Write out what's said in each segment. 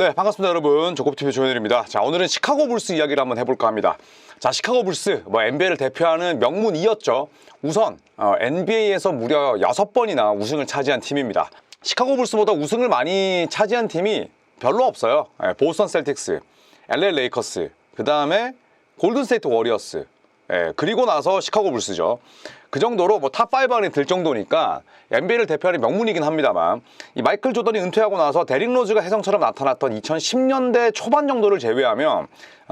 네, 반갑습니다 여러분. 조kopTV 조현일입니다. 자, 오늘은 시카고 불스 이야기를 한번 해볼까 합니다. 자, 시카고 불스, NBA를 대표하는 명문이었죠. 우선 NBA에서 무려 6번이나 우승을 차지한 팀입니다. 시카고 불스보다 우승을 많이 차지한 팀이 별로 없어요. 보스턴 셀틱스, LA 레이커스, 그 다음에 골든 스테이트 워리어스, 그리고 나서 시카고 불스죠. 그 정도로 탑5 안에 들 정도니까 NBA를 대표하는 명문이긴 합니다만, 이 마이클 조던이 은퇴하고 나서 데릭 로즈가 혜성처럼 나타났던 2010년대 초반 정도를 제외하면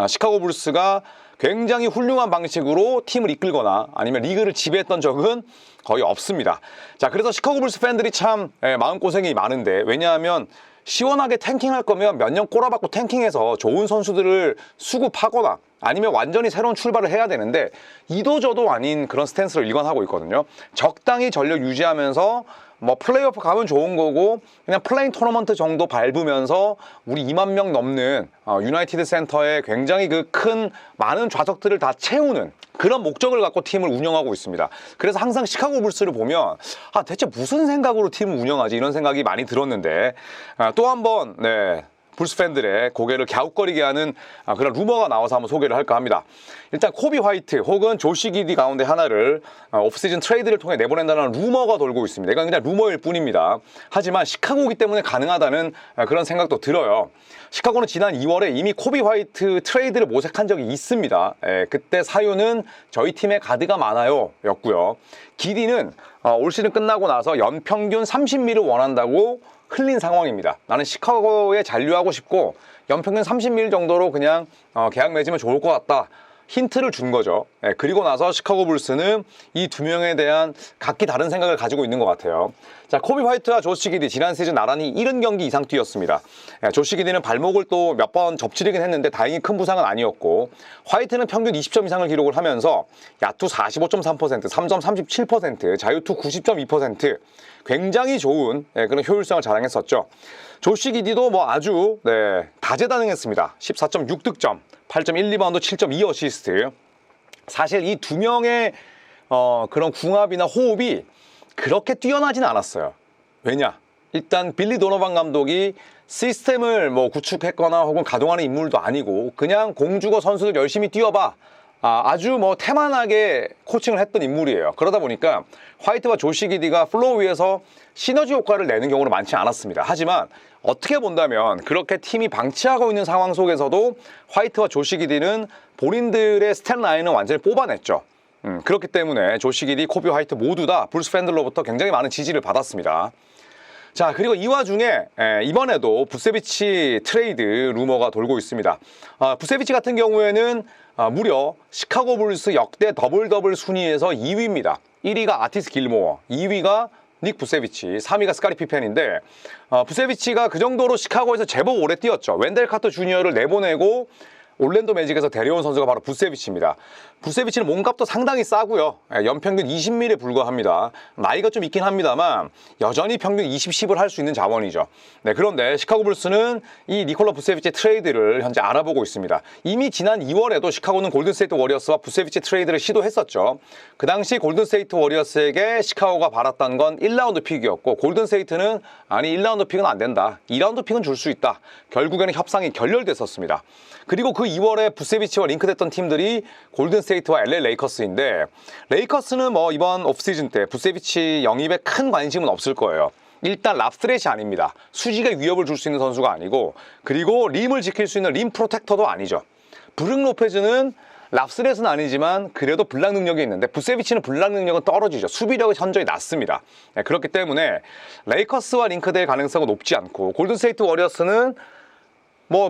시카고 불스가 굉장히 훌륭한 방식으로 팀을 이끌거나 아니면 리그를 지배했던 적은 거의 없습니다. 자, 그래서 시카고 불스 팬들이 참 마음고생이 많은데, 왜냐하면 시원하게 탱킹할 거면 몇 년 꼬라박고 탱킹해서 좋은 선수들을 수급하거나 아니면 완전히 새로운 출발을 해야 되는데, 이도저도 아닌 그런 스탠스를 일관하고 있거든요. 적당히 전력 유지하면서 플레이오프 가면 좋은 거고, 그냥 플레잉 토너먼트 정도 밟으면서 우리 2만 명 넘는 유나이티드 센터에 굉장히 그 큰 많은 좌석들을 다 채우는 그런 목적을 갖고 팀을 운영하고 있습니다. 그래서 항상 시카고 불스를 보면 대체 무슨 생각으로 팀을 운영하지, 이런 생각이 많이 들었는데, 또 한번 불스 팬들의 고개를 갸웃거리게 하는 그런 루머가 나와서 한번 소개를 할까 합니다. 일단 코비 화이트 혹은 조시 기디 가운데 하나를 오프시즌 트레이드를 통해 내보낸다는 루머가 돌고 있습니다. 이건 그냥 루머일 뿐입니다. 하지만 시카고이기 때문에 가능하다는 그런 생각도 들어요. 시카고는 지난 2월에 이미 코비 화이트 트레이드를 모색한 적이 있습니다. 그때 사유는 저희 팀에 가드가 많아요 였고요. 기디는 올 시즌 끝나고 나서 연평균 30미를 원한다고 흘린 상황입니다. 나는 시카고에 잔류하고 싶고 연평균 30밀 정도로 그냥 계약 맺으면 좋을 것 같다. 힌트를 준 거죠. 그리고 나서 시카고 불스는 이 두 명에 대한 각기 다른 생각을 가지고 있는 것 같아요. 자, 코비 화이트와 조시 기디 지난 시즌 나란히 70경기 이상 뛰었습니다. 조시 기디는 발목을 또 몇 번 접치르긴 했는데 다행히 큰 부상은 아니었고, 화이트는 평균 20점 이상을 기록을 하면서 야투 45.3%, 3점 37%, 자유투 90.2%, 굉장히 좋은 그런 효율성을 자랑했었죠. 조시 기디도 아주 다재다능했습니다. 14.6득점, 8.1리바운드, 7.2 어시스트. 사실 이 두 명의 그런 궁합이나 호흡이 그렇게 뛰어나진 않았어요. 왜냐? 일단 빌리 도노반 감독이 시스템을 구축했거나 혹은 가동하는 인물도 아니고, 그냥 공 주고 선수들 열심히 뛰어봐, 아주 태만하게 코칭을 했던 인물이에요. 그러다 보니까 화이트와 조시 기디가 플로우 위에서 시너지 효과를 내는 경우는 많지 않았습니다. 하지만 어떻게 본다면 그렇게 팀이 방치하고 있는 상황 속에서도 화이트와 조시 기디는 본인들의 스탯 라인은 완전히 뽑아냈죠. 그렇기 때문에 조시 기디, 코비 화이트 모두 다 불스 팬들로부터 굉장히 많은 지지를 받았습니다. 자, 그리고 이 와중에 이번에도 부세비치 트레이드 루머가 돌고 있습니다. 부세비치 같은 경우에는 무려 시카고 불스 역대 더블 순위에서 2위입니다. 1위가 아티스 길모어, 2위가 닉 부세비치, 3위가 스카리 피펜인데, 부세비치가 그 정도로 시카고에서 제법 오래 뛰었죠. 웬델 카터 주니어를 내보내고 올랜도 매직에서 데려온 선수가 바로 부세비치입니다. 부세비치는 몸값도 상당히 싸고요. 연평균 20밀에 불과합니다. 나이가 좀 있긴 합니다만 여전히 평균 20, 10을 할 수 있는 자원이죠. 그런데 시카고 불스는 이 니콜라 부세비치 트레이드를 현재 알아보고 있습니다. 이미 지난 2월에도 시카고는 골든 스테이트 워리어스와 부세비치 트레이드를 시도했었죠. 그 당시 골든 스테이트 워리어스에게 시카고가 바랐던 건 1라운드 픽이었고, 골든 스테이트는 아니 1라운드 픽은 안 된다, 2라운드 픽은 줄 수 있다. 결국에는 협상이 결렬됐었습니다. 그리고 그 2월에 부세비치와 링크됐던 팀들이 골든 스테이트와 LA 레이커스인데, 레이커스는 이번 오프시즌 때 부세비치 영입에 큰 관심은 없을 거예요. 일단 랍스렛이 아닙니다. 수직의 위협을 줄 수 있는 선수가 아니고, 그리고 림을 지킬 수 있는 림 프로텍터도 아니죠. 브룩 로페즈는 랍스렛은 아니지만 그래도 블락 능력이 있는데, 부세비치는 블락 능력은 떨어지죠. 수비력이 현저히 낮습니다. 그렇기 때문에 레이커스와 링크될 가능성은 높지 않고, 골든 스테이트 워리어스는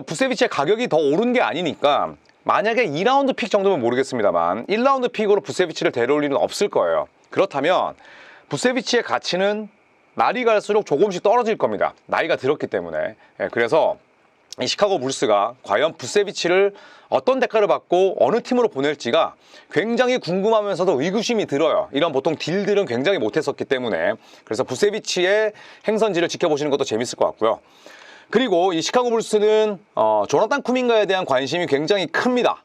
부세비치의 가격이 더 오른 게 아니니까 만약에 2라운드 픽 정도면 모르겠습니다만 1라운드 픽으로 부세비치를 데려올 일은 없을 거예요. 그렇다면 부세비치의 가치는 날이 갈수록 조금씩 떨어질 겁니다. 나이가 들었기 때문에. 그래서 이 시카고 불스가 과연 부세비치를 어떤 대가를 받고 어느 팀으로 보낼지가 굉장히 궁금하면서도 의구심이 들어요. 이런 보통 딜들은 굉장히 못했었기 때문에. 그래서 부세비치의 행선지를 지켜보시는 것도 재밌을 것 같고요. 그리고 이 시카고 불스는 조나탄 쿠민가에 대한 관심이 굉장히 큽니다.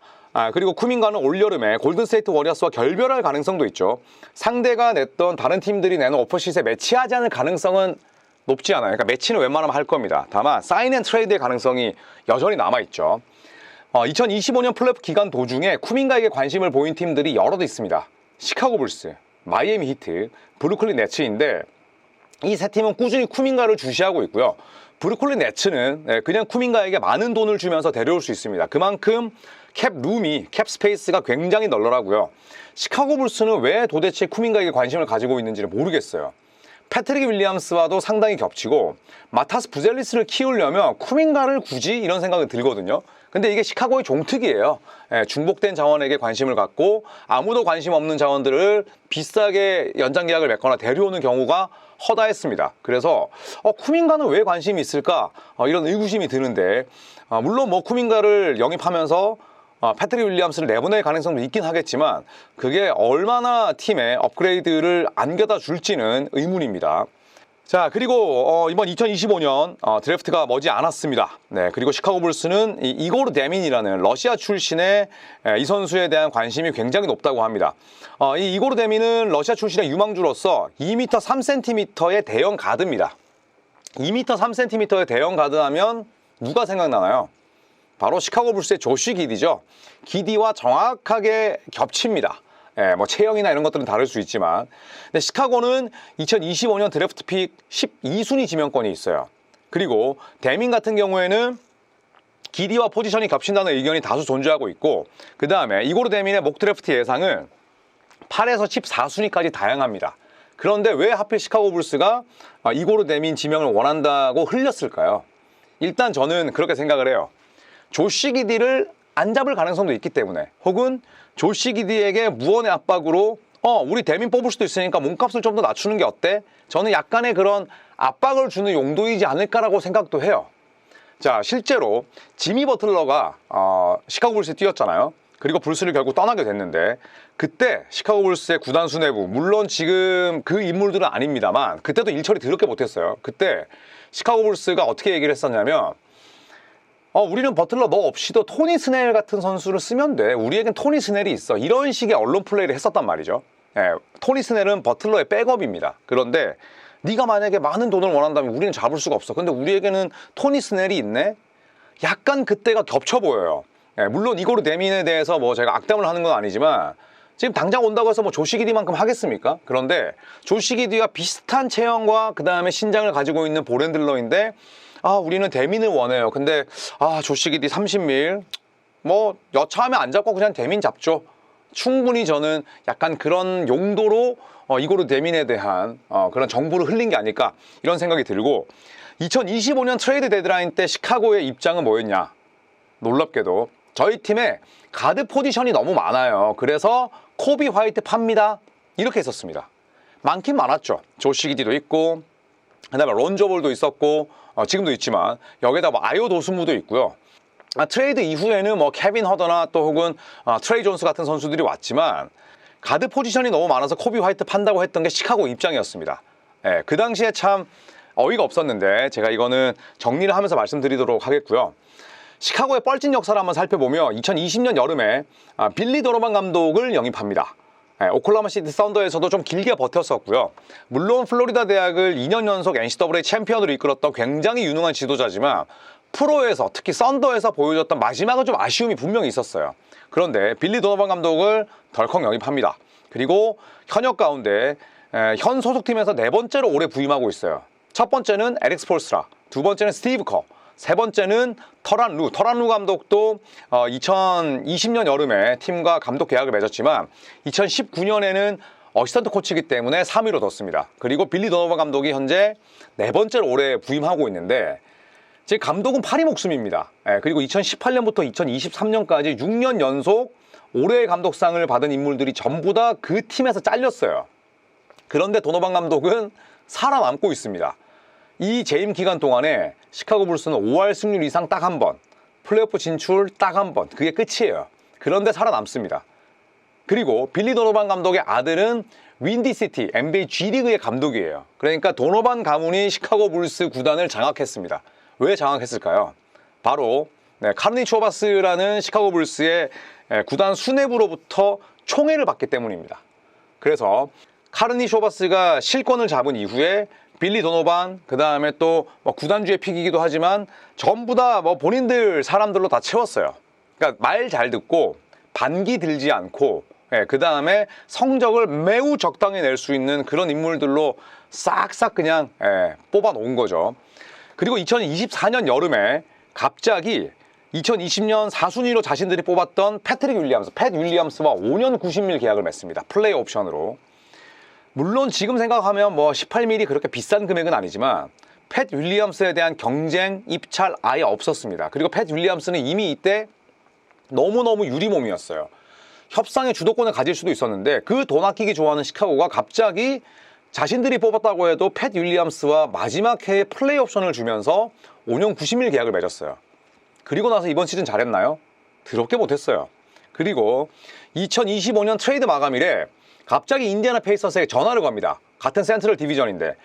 그리고 쿠민가는 올여름에 골든 스테이트 워리어스와 결별할 가능성도 있죠. 상대가 냈던 다른 팀들이 내는 오퍼시트에 매치하지 않을 가능성은 높지 않아요. 그러니까 매치는 웬만하면 할 겁니다. 다만 사인 앤 트레이드의 가능성이 여전히 남아있죠. 2025년 플레이오프 기간 도중에 쿠민가에게 관심을 보인 팀들이 여럿 있습니다. 시카고 불스, 마이애미 히트, 브루클린 네츠인데 이 세 팀은 꾸준히 쿠민가를 주시하고 있고요. 브루클린 네츠는 그냥 쿠민가에게 많은 돈을 주면서 데려올 수 있습니다. 그만큼 캡 스페이스가 굉장히 널널하고요. 시카고 불스는 왜 도대체 쿠민가에게 관심을 가지고 있는지를 모르겠어요. 패트릭 윌리엄스와도 상당히 겹치고 마타스 부젤리스를 키우려면 쿠민가를 굳이 이런 생각이 들거든요. 근데 이게 시카고의 종특이에요. 중복된 자원에게 관심을 갖고 아무도 관심 없는 자원들을 비싸게 연장 계약을 맺거나 데려오는 경우가 허다했습니다. 그래서 쿠민가는 왜 관심이 있을까? 이런 의구심이 드는데 물론 뭐 쿠민가를 영입하면서 패트릭 윌리엄스를 내보낼 가능성도 있긴 하겠지만 그게 얼마나 팀에 업그레이드를 안겨다 줄지는 의문입니다. 자, 그리고 이번 2025년 드래프트가 머지 않았습니다. 네, 그리고 시카고 불스는 이고르 데민이라는 러시아 출신의 이 선수에 대한 관심이 굉장히 높다고 합니다. 이 이고르 데민은 러시아 출신의 유망주로서 2m 3cm의 대형 가드입니다. 2m 3cm의 대형 가드 하면 누가 생각나나요? 바로 시카고 불스의 조시 기디죠. 기디와 정확하게 겹칩니다. 뭐 체형이나 이런 것들은 다를 수 있지만 근데 시카고는 2025년 드래프트 픽 12순위 지명권이 있어요. 그리고 데민 같은 경우에는 기디와 포지션이 겹친다는 의견이 다수 존재하고 있고 그 다음에 이고르 데민의 목 드래프트 예상은 8에서 14순위까지 다양합니다. 그런데 왜 하필 시카고 불스가 이고르 데민 지명을 원한다고 흘렸을까요? 일단 저는 그렇게 생각을 해요. 조시 기디를 안 잡을 가능성도 있기 때문에 혹은 조시 기디에게 무언의 압박으로 우리 데민 뽑을 수도 있으니까 몸값을 좀 더 낮추는 게 어때? 저는 약간의 그런 압박을 주는 용도이지 않을까라고 생각도 해요. 자, 실제로 지미 버틀러가 시카고 불스에 뛰었잖아요. 그리고 불스를 결국 떠나게 됐는데 그때 시카고 불스의 구단 수뇌부 물론 지금 그 인물들은 아닙니다만 그때도 일처리 더럽게 못했어요. 그때 시카고 불스가 어떻게 얘기를 했었냐면 우리는 버틀러 너 없이도 토니 스넬 같은 선수를 쓰면 돼. 우리에겐 토니 스넬이 있어. 이런 식의 언론 플레이를 했었단 말이죠. 토니 스넬은 버틀러의 백업입니다. 그런데 네가 만약에 많은 돈을 원한다면 우리는 잡을 수가 없어. 근데 우리에게는 토니 스넬이 있네? 약간 그때가 겹쳐 보여요. 물론 이고르 데민에 대해서 뭐 제가 악담을 하는 건 아니지만 지금 당장 온다고 해서 뭐 조시 기디만큼 하겠습니까? 그런데 조시 기디와 비슷한 체형과 그 다음에 신장을 가지고 있는 보렌들러인데 우리는 데민을 원해요. 근데 조시 기디 30밀 뭐 여차하면 안 잡고 그냥 데민 잡죠. 충분히 저는 약간 그런 용도로 이고르 데민에 대한 그런 정보를 흘린 게 아닐까 이런 생각이 들고 2025년 트레이드 데드라인 때 시카고의 입장은 뭐였냐? 놀랍게도 저희 팀에 가드 포지션이 너무 많아요. 그래서 코비 화이트 팝니다. 이렇게 했었습니다. 많긴 많았죠. 조시 기디도 있고 그다음에 론조볼도 있었고 지금도 있지만 여기에다 뭐 아요 도스무도 있고요. 트레이드 이후에는 뭐 케빈 허더나 또 혹은 트레이 존스 같은 선수들이 왔지만 가드 포지션이 너무 많아서 코비 화이트 판다고 했던 게 시카고 입장이었습니다. 그 당시에 참 어이가 없었는데 제가 이거는 정리를 하면서 말씀드리도록 하겠고요. 시카고의 뻘찐 역사를 한번 살펴보면 2020년 여름에 빌리 도노반 감독을 영입합니다. 오클라호마 시티 썬더에서도 좀 길게 버텼었고요. 물론 플로리다 대학을 2년 연속 NCAA 챔피언으로 이끌었던 굉장히 유능한 지도자지만 프로에서 특히 썬더에서 보여줬던 마지막은 좀 아쉬움이 분명히 있었어요. 그런데 빌리 도노반 감독을 덜컥 영입합니다. 그리고 현역 가운데 현 소속팀에서 네 번째로 올해 부임하고 있어요. 첫 번째는 에릭 스폴스트라, 두 번째는 스티브 커, 세 번째는 터란 루 감독도 2020년 여름에 팀과 감독 계약을 맺었지만 2019년에는 어시스턴트 코치이기 때문에 3위로 뒀습니다. 그리고 빌리 도노반 감독이 현재 네 번째로 올해 부임하고 있는데 제 감독은 파리 목숨입니다. 그리고 2018년부터 2023년까지 6년 연속 올해의 감독상을 받은 인물들이 전부 다 그 팀에서 잘렸어요. 그런데 도노반 감독은 살아남고 있습니다. 이 재임 기간 동안에 시카고 불스는 5할 승률 이상 딱 한 번, 플레이오프 진출 딱 한 번, 그게 끝이에요. 그런데 살아남습니다. 그리고 빌리 도노반 감독의 아들은 윈디시티 NBA G리그의 감독이에요. 그러니까 도노반 가문이 시카고 불스 구단을 장악했습니다. 왜 장악했을까요? 바로 카르니 초바스라는 시카고 불스의 구단 수뇌부로부터 총애를 받기 때문입니다. 그래서 카르니 쇼바스가 실권을 잡은 이후에 빌리 도노반, 그 다음에 또 뭐 구단주의 픽이기도 하지만 전부 다 뭐 본인들 사람들로 다 채웠어요. 그러니까 말 잘 듣고 반기 들지 않고, 그 다음에 성적을 매우 적당히 낼 수 있는 그런 인물들로 싹싹 그냥 뽑아 놓은 거죠. 그리고 2024년 여름에 갑자기 2020년 4순위로 자신들이 뽑았던 패트릭 윌리엄스, 팻 윌리엄스와 5년 90밀 계약을 맺습니다. 플레이 옵션으로. 물론 지금 생각하면 뭐 18밀이 그렇게 비싼 금액은 아니지만 팻 윌리엄스에 대한 경쟁, 입찰 아예 없었습니다. 그리고 팻 윌리엄스는 이미 이때 너무너무 유리몸이었어요. 협상의 주도권을 가질 수도 있었는데 그 돈 아끼기 좋아하는 시카고가 갑자기 자신들이 뽑았다고 해도 팻 윌리엄스와 마지막 해에 플레이 옵션을 주면서 5년 90밀 계약을 맺었어요. 그리고 나서 이번 시즌 잘했나요? 더럽게 못했어요. 그리고 2025년 트레이드 마감일에 갑자기 인디애나 페이서스에게 전화를 겁니다. 같은 센트럴 디비전인데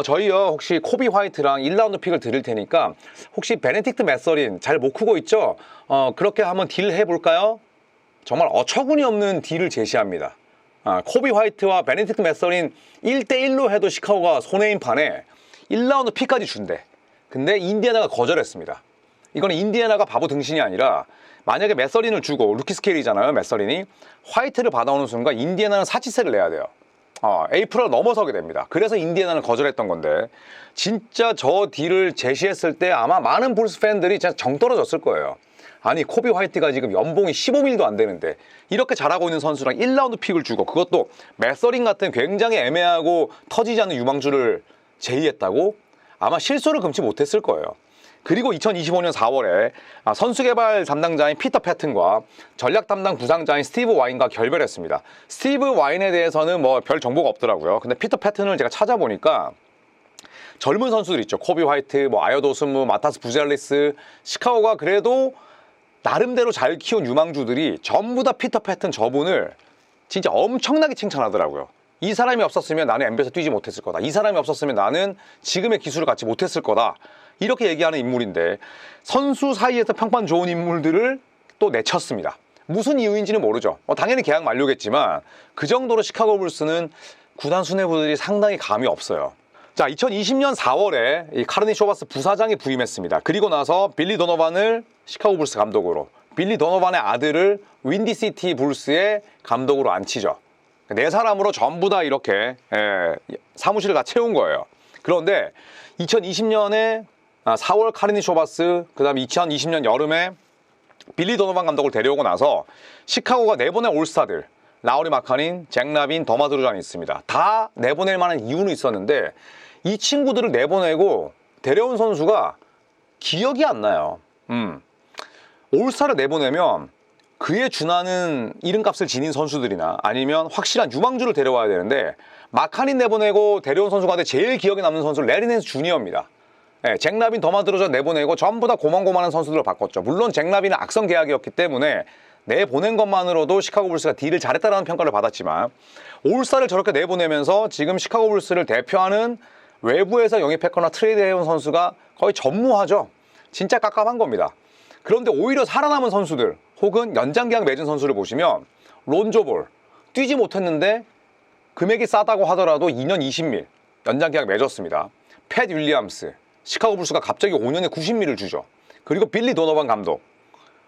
저희요 혹시 코비 화이트랑 1라운드 픽을 드릴 테니까 혹시 베네딕트 메서린 잘 못 크고 있죠? 그렇게 한번 딜 해볼까요? 정말 어처구니 없는 딜을 제시합니다. 코비 화이트와 베네딕트 메서린 1대1로 해도 시카고가 손해인 판에 1라운드 픽까지 준대. 근데 인디애나가 거절했습니다. 이거는 인디애나가 바보 등신이 아니라 만약에 메서린을 주고 루키 스케일이잖아요. 메서린이 화이트를 받아오는 순간 인디애나는 사치세를 내야 돼요. 에이프를 넘어서게 됩니다. 그래서 인디애나는 거절했던 건데 진짜 저 딜을 제시했을 때 아마 많은 불스 팬들이 진짜 정 떨어졌을 거예요. 아니 코비 화이트가 지금 연봉이 15밀도 안 되는데 이렇게 잘하고 있는 선수랑 1라운드 픽을 주고 그것도 메서린 같은 굉장히 애매하고 터지지 않는 유망주를 제의했다고? 아마 실소를 금치 못했을 거예요. 그리고 2025년 4월에 선수 개발 담당자인 피터 패튼과 전략 담당 부상자인 스티브 와인과 결별했습니다. 스티브 와인에 대해서는 뭐 별 정보가 없더라고요. 근데 피터 패튼을 제가 찾아보니까 젊은 선수들 있죠. 코비 화이트, 뭐 아요도 스무, 마타스 부젤리스, 시카고가 그래도 나름대로 잘 키운 유망주들이 전부 다 피터 패튼 저분을 진짜 엄청나게 칭찬하더라고요. 이 사람이 없었으면 나는 NBA에서 뛰지 못했을 거다. 이 사람이 없었으면 나는 지금의 기술을 갖지 못했을 거다. 이렇게 얘기하는 인물인데 선수 사이에서 평판 좋은 인물들을 또 내쳤습니다. 무슨 이유인지는 모르죠. 당연히 계약 만료겠지만 그 정도로 시카고 불스는 구단 수뇌부들이 상당히 감이 없어요. 자, 2020년 4월에 이 카르니 쇼바스 부사장이 부임했습니다. 그리고 나서 빌리 도노반을 시카고 불스 감독으로, 빌리 도노반의 아들을 윈디시티 불스의 감독으로 앉히죠. 네 사람으로 전부 다 이렇게 사무실을 다 채운 거예요. 그런데 2020년에 4월 카르니 쇼바스, 그 다음에 2020년 여름에 빌리 도노반 감독을 데려오고 나서 시카고가 내보낸 올스타들 라우리 마카닌, 잭 라빈, 더마 드루잔이 있습니다. 다 내보낼 만한 이유는 있었는데 이 친구들을 내보내고 데려온 선수가 기억이 안 나요. 올스타를 내보내면 그에 준하는 이름값을 지닌 선수들이나 아니면 확실한 유망주를 데려와야 되는데 마카닌 내보내고 데려온 선수 가운데 제일 기억에 남는 선수는 래리 낸스 주니어입니다. 잭 라빈, 더마 드루잔 내보내고 전부 다 고만고만한 선수들을 바꿨죠. 물론 잭 라빈은 악성 계약이었기 때문에 내보낸 것만으로도 시카고 불스가 딜을 잘했다라는 평가를 받았지만 올스타를 저렇게 내보내면서 지금 시카고 불스를 대표하는 외부에서 영입했거나 트레이드해온 선수가 거의 전무하죠. 진짜 깝깝한 겁니다. 그런데 오히려 살아남은 선수들 혹은 연장 계약 맺은 선수를 보시면 론조 볼 뛰지 못했는데 금액이 싸다고 하더라도 2년 20밀 연장 계약 맺었습니다. 팻 윌리엄스, 시카고 불스가 갑자기 5년에 90밀을 주죠. 그리고 빌리 도노반 감독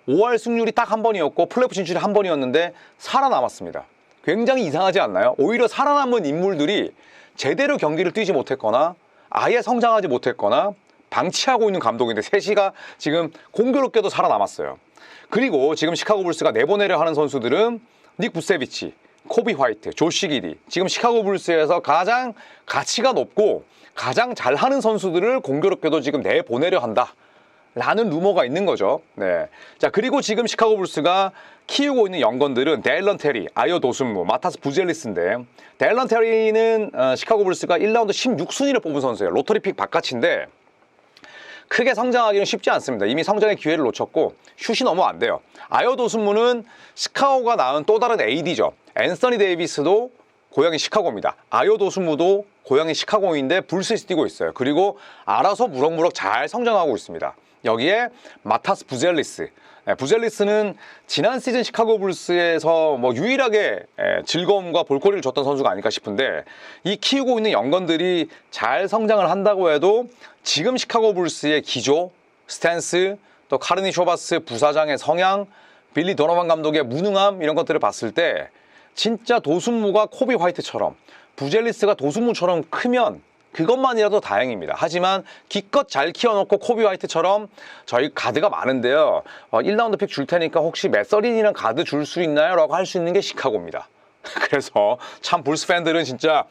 5할 승률이 딱 한 번이었고 플레이오프 진출이 한 번이었는데 살아남았습니다. 굉장히 이상하지 않나요? 오히려 살아남은 인물들이 제대로 경기를 뛰지 못했거나 아예 성장하지 못했거나 방치하고 있는 감독인데 셋이가 지금 공교롭게도 살아남았어요. 그리고 지금 시카고 불스가 내보내려 하는 선수들은 닉 부세비치, 코비 화이트, 조시 기디, 지금 시카고 불스에서 가장 가치가 높고 가장 잘하는 선수들을 공교롭게도 지금 내보내려 한다 라는 루머가 있는 거죠. 네. 자, 그리고 지금 시카고 불스가 키우고 있는 연건들은 델런 테리, 아요 도슨무, 마타스 부젤리스인데 델런 테리는 시카고 불스가 1라운드 16순위를 뽑은 선수예요. 로터리 픽 바깥인데 크게 성장하기는 쉽지 않습니다. 이미 성장의 기회를 놓쳤고 슛이 너무 안 돼요. 아요 도슨무는 시카고가 낳은 또 다른 AD죠. 앤서니 데이비스도 고향이 시카고입니다. 아요 도슨무도 고향이 시카고인데 불스에서 뛰고 있어요. 그리고 알아서 무럭무럭 잘 성장하고 있습니다. 여기에 마타스 부젤리스. 부젤리스는 지난 시즌 시카고 불스에서 뭐 유일하게 즐거움과 볼거리를 줬던 선수가 아닐까 싶은데, 이 키우고 있는 영건들이 잘 성장을 한다고 해도 지금 시카고 불스의 기조, 스탠스, 또 카르니 쇼바스 부사장의 성향, 빌리 도너반 감독의 무능함, 이런 것들을 봤을 때 진짜 도순무가 코비 화이트처럼, 부젤리스가 도순무처럼 크면 그것만이라도 다행입니다. 하지만 기껏 잘 키워놓고 코비 화이트처럼 저희 가드가 많은데요, 1라운드 픽 줄 테니까 혹시 맥서린이랑 가드 줄 수 있나요? 라고 할 수 있는 게 시카고입니다. 그래서 참 불스 팬들은 진짜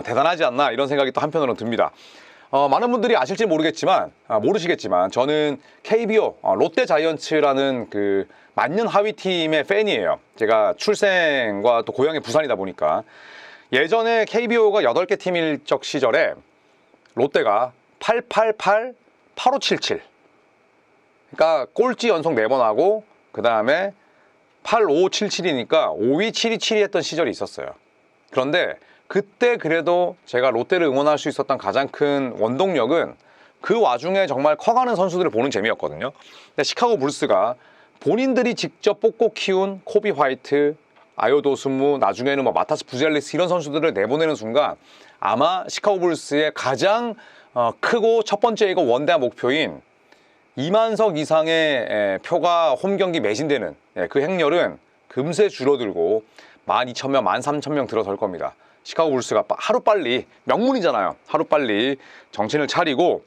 대단하지 않나, 이런 생각이 또 한편으로는 듭니다. 많은 분들이 아실지 모르시겠지만 저는 KBO 롯데 자이언츠라는 그 만년 하위 팀의 팬이에요. 제가 출생과 또 고향이 부산이다 보니까 예전에 KBO가 8개 팀일 적 시절에 롯데가 888, 8577, 그러니까 꼴찌 연속 4번 하고 그 다음에 8577이니까 5위 727이 했던 시절이 있었어요. 그런데 그때 그래도 제가 롯데를 응원할 수 있었던 가장 큰 원동력은 그 와중에 정말 커가는 선수들을 보는 재미였거든요. 근데 시카고 불스가 본인들이 직접 뽑고 키운 코비 화이트, 아요 도순무, 나중에는 뭐 마타스 부젤리스, 이런 선수들을 내보내는 순간 아마 시카고 불스의 가장 크고 첫 번째이고 원대한 목표인 2만석 이상의 표가 홈경기 매진되는 그 행렬은 금세 줄어들고 12,000명, 13,000명 들어설 겁니다. 시카고 불스가 하루빨리, 명문이잖아요, 하루빨리 정신을 차리고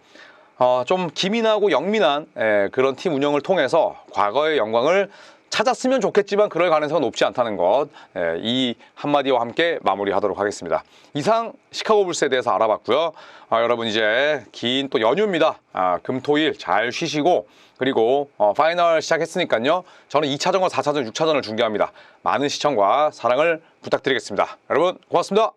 좀 기민하고 영민한 그런 팀 운영을 통해서 과거의 영광을 찾았으면 좋겠지만 그럴 가능성은 높지 않다는 것, 이 한마디와 함께 마무리하도록 하겠습니다. 이상 시카고 불스에 대해서 알아봤고요. 여러분 이제 긴 또 연휴입니다. 금, 토, 일 잘 쉬시고, 그리고 파이널 시작했으니까요. 저는 2차전과 4차전, 6차전을 중계합니다. 많은 시청과 사랑을 부탁드리겠습니다. 여러분 고맙습니다.